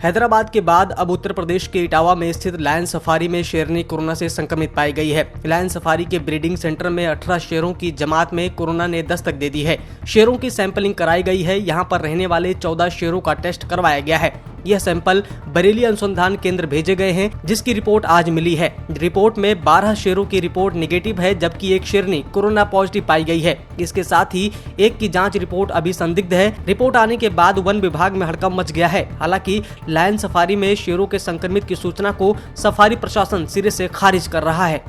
हैदराबाद के बाद अब उत्तर प्रदेश के इटावा में स्थित लायन सफारी में शेरनी कोरोना से संक्रमित पाई गई है। लायन सफारी के ब्रीडिंग सेंटर में 18 शेरों की जमात में कोरोना ने दस्तक दे दी है। शेरों की सैंपलिंग कराई गई है। यहां पर रहने वाले 14 शेरों का टेस्ट करवाया गया है। यह सैंपल बरेली अनुसंधान केंद्र भेजे गए हैं, जिसकी रिपोर्ट आज मिली है। रिपोर्ट में 12 शेरों की रिपोर्ट निगेटिव है, जबकि एक शेरनी कोरोना पॉजिटिव पाई गई है। इसके साथ ही एक की जांच रिपोर्ट अभी संदिग्ध है। रिपोर्ट आने के बाद वन विभाग में हड़कंप मच गया है। हालांकि लायन सफारी में शेरों के संक्रमित की सूचना को सफारी प्रशासन सिरे से खारिज कर रहा है।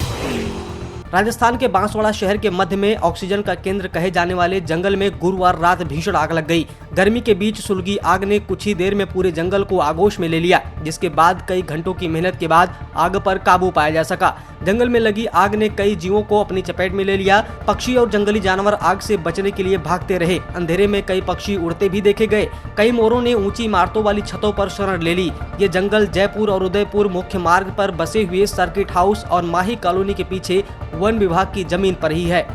राजस्थान के बांसवाड़ा शहर के मध्य में ऑक्सीजन का केंद्र कहे जाने वाले जंगल में गुरुवार रात भीषण आग लग गई। गर्मी के बीच सुलगी आग ने कुछ ही देर में पूरे जंगल को आगोश में ले लिया, जिसके बाद कई घंटों की मेहनत के बाद आग पर काबू पाया जा सका। जंगल में लगी आग ने कई जीवों को अपनी चपेट में ले लिया। पक्षी और जंगली जानवर आग से बचने के लिए भागते रहे। अंधेरे में कई पक्षी उड़ते भी देखे गए। कई मोरों ने ऊंची इमारतों वाली छतों पर शरण ले ली। ये जंगल जयपुर और उदयपुर मुख्य मार्ग पर बसे हुए सर्किट हाउस और माही कॉलोनी के पीछे वन विभाग की जमीन पर ही है।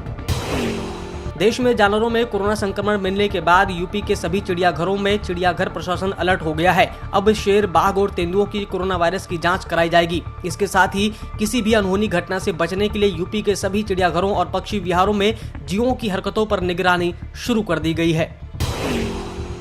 देश में जानवरों में कोरोना संक्रमण मिलने के बाद यूपी के सभी चिड़ियाघरों में चिड़ियाघर प्रशासन अलर्ट हो गया है। अब शेर, बाघ और तेंदुओं की कोरोना वायरस की जांच कराई जाएगी। इसके साथ ही किसी भी अनहोनी घटना से बचने के लिए यूपी के सभी चिड़ियाघरों और पक्षी विहारों में जीवों की हरकतों पर निगरानी शुरू कर दी गई है।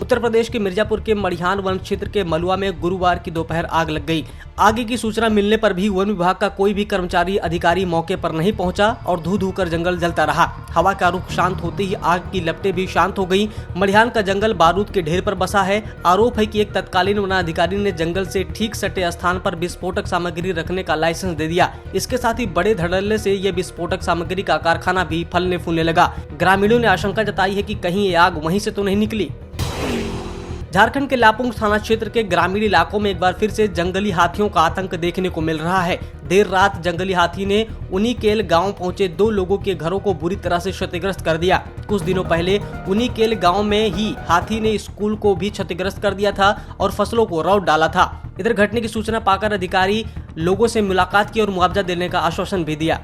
उत्तर प्रदेश के मिर्जापुर के मड़िहान वन क्षेत्र के मलुआ में गुरुवार की दोपहर आग लग गई। आगे की सूचना मिलने पर भी वन विभाग का कोई भी कर्मचारी अधिकारी मौके पर नहीं पहुंचा और धू धू कर जंगल जलता रहा। हवा का रुख शांत होते ही आग की लपटें भी शांत हो गई। मड़िहान का जंगल बारूद के ढेर पर बसा है। आरोप है कि एक तत्कालीन वनाधिकारी ने जंगल से ठीक सटे स्थान पर विस्फोटक सामग्री रखने का लाइसेंस दे दिया। इसके साथ ही बड़े धड़ल्ले से यह विस्फोटक सामग्री का कारखाना भी फलने फूलने लगा। ग्रामीणों ने आशंका जताई है कि कहीं ये आग वहीं से तो नहीं निकली। झारखंड के लापुंग थाना क्षेत्र के ग्रामीण इलाकों में एक बार फिर से जंगली हाथियों का आतंक देखने को मिल रहा है। देर रात जंगली हाथी ने उनीकेल गांव पहुंचे 2 लोगों के घरों को बुरी तरह से क्षतिग्रस्त कर दिया। कुछ दिनों पहले उनीकेल गांव में ही हाथी ने स्कूल को भी क्षतिग्रस्त कर दिया था और फसलों को रौंद डाला था। इधर घटने की सूचना पाकर अधिकारी लोगों से मुलाकात की और मुआवजा देने का आश्वासन भी दिया।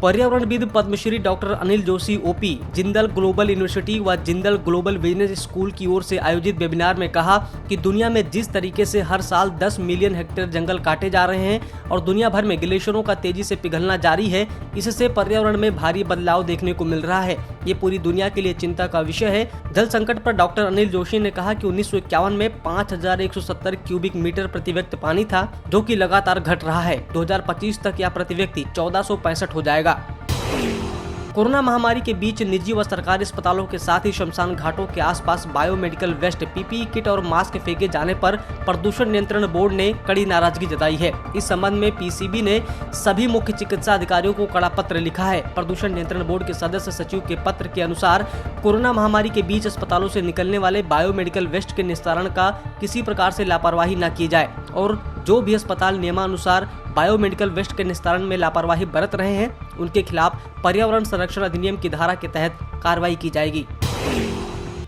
पर्यावरणविद Padmashri doctor Anil Joshi OP Jindal global university व जिंदल ग्लोबल बिजनेस स्कूल की ओर से आयोजित वेबिनार में कहा कि दुनिया में जिस तरीके से हर साल 10 मिलियन हेक्टेयर जंगल काटे जा रहे हैं और दुनिया भर में ग्लेशियरों का तेजी से पिघलना जारी है, इससे पर्यावरण में भारी बदलाव देखने को मिल रहा है। ये पूरी दुनिया के लिए चिंता का विषय है। जल संकट पर डॉक्टर अनिल जोशी ने कहा कि 1951 में 5170 क्यूबिक मीटर प्रति व्यक्ति पानी था, जो कि लगातार घट रहा है। 2025 तक यह प्रति व्यक्ति 1465 हो जाएगा। कोरोना महामारी के बीच निजी व सरकारी अस्पतालों के साथ ही शमशान घाटों के आसपास बायोमेडिकल वेस्ट, पीपीई किट और मास्क फेंके जाने पर प्रदूषण नियंत्रण बोर्ड ने कड़ी नाराजगी जताई है। इस संबंध में पीसीबी ने सभी मुख्य चिकित्सा अधिकारियों को कड़ा पत्र लिखा है। प्रदूषण नियंत्रण बोर्ड के सदस्य सचिव के पत्र के अनुसार कोरोना महामारी के बीच अस्पतालों से निकलने वाले बायोमेडिकल वेस्ट के निस्तारण का किसी प्रकार से लापरवाही न की जाए और जो भी अस्पताल नियमानुसार बायोमेडिकल वेस्ट के निस्तारण में लापरवाही बरत रहे हैं, उनके खिलाफ पर्यावरण संरक्षण अधिनियम की धारा के तहत कार्रवाई की जाएगी।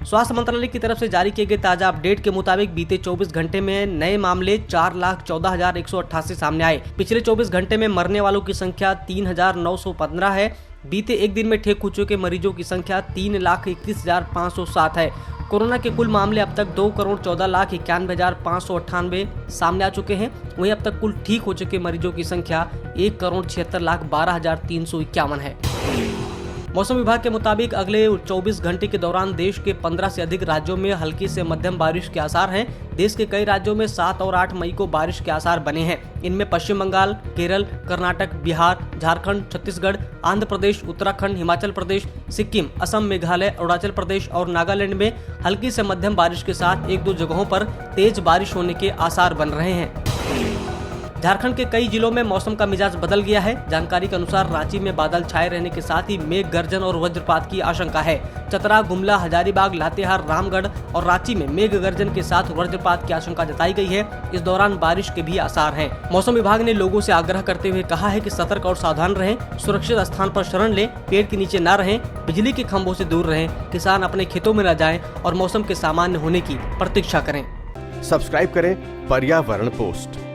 स्वास्थ्य मंत्रालय की तरफ से जारी किए गए ताजा अपडेट के मुताबिक बीते 24 घंटे में नए मामले 4,14,188 सामने आए। पिछले 24 घंटे में मरने वालों की संख्या 3,915 है। बीते एक दिन में ठीक हो चुके मरीजों की संख्या 3,31,507 है। कोरोना के कुल मामले अब तक 2,14,91,598 सामने आ चुके हैं। वहीं अब तक कुल ठीक हो चुके मरीजों की संख्या 1,76,12,351 है। मौसम विभाग के मुताबिक अगले 24 घंटे के दौरान देश के 15 से अधिक राज्यों में हल्की से मध्यम बारिश के आसार हैं। देश के कई राज्यों में 7 और 8 मई को बारिश के आसार बने हैं। इनमें पश्चिम बंगाल, केरल, कर्नाटक, बिहार, झारखंड, छत्तीसगढ़, आंध्र प्रदेश, उत्तराखंड, हिमाचल प्रदेश, सिक्किम, असम, मेघालय, अरुणाचल प्रदेश और नागालैंड में हल्की से मध्यम बारिश के साथ 1-2 जगहों पर तेज बारिश होने के आसार बन रहे हैं। झारखंड के कई जिलों में मौसम का मिजाज बदल गया है। जानकारी के अनुसार रांची में बादल छाए रहने के साथ ही मेघ गर्जन और वज्रपात की आशंका है। चतरा, गुमला, हजारीबाग, लातेहार, रामगढ़ और रांची में मेघ गर्जन के साथ वज्रपात की आशंका जताई गई है। इस दौरान बारिश के भी आसार हैं। मौसम विभाग ने लोगों से आग्रह करते हुए कहा है कि सतर्क और सावधान रहें, सुरक्षित स्थान पर शरण लें, पेड़ के नीचे न रहें, बिजली के खंभों से दूर रहें, किसान अपने खेतों में न जाएं और मौसम के सामान्य होने की प्रतीक्षा करें। सब्सक्राइब करें पर्यावरण पोस्ट।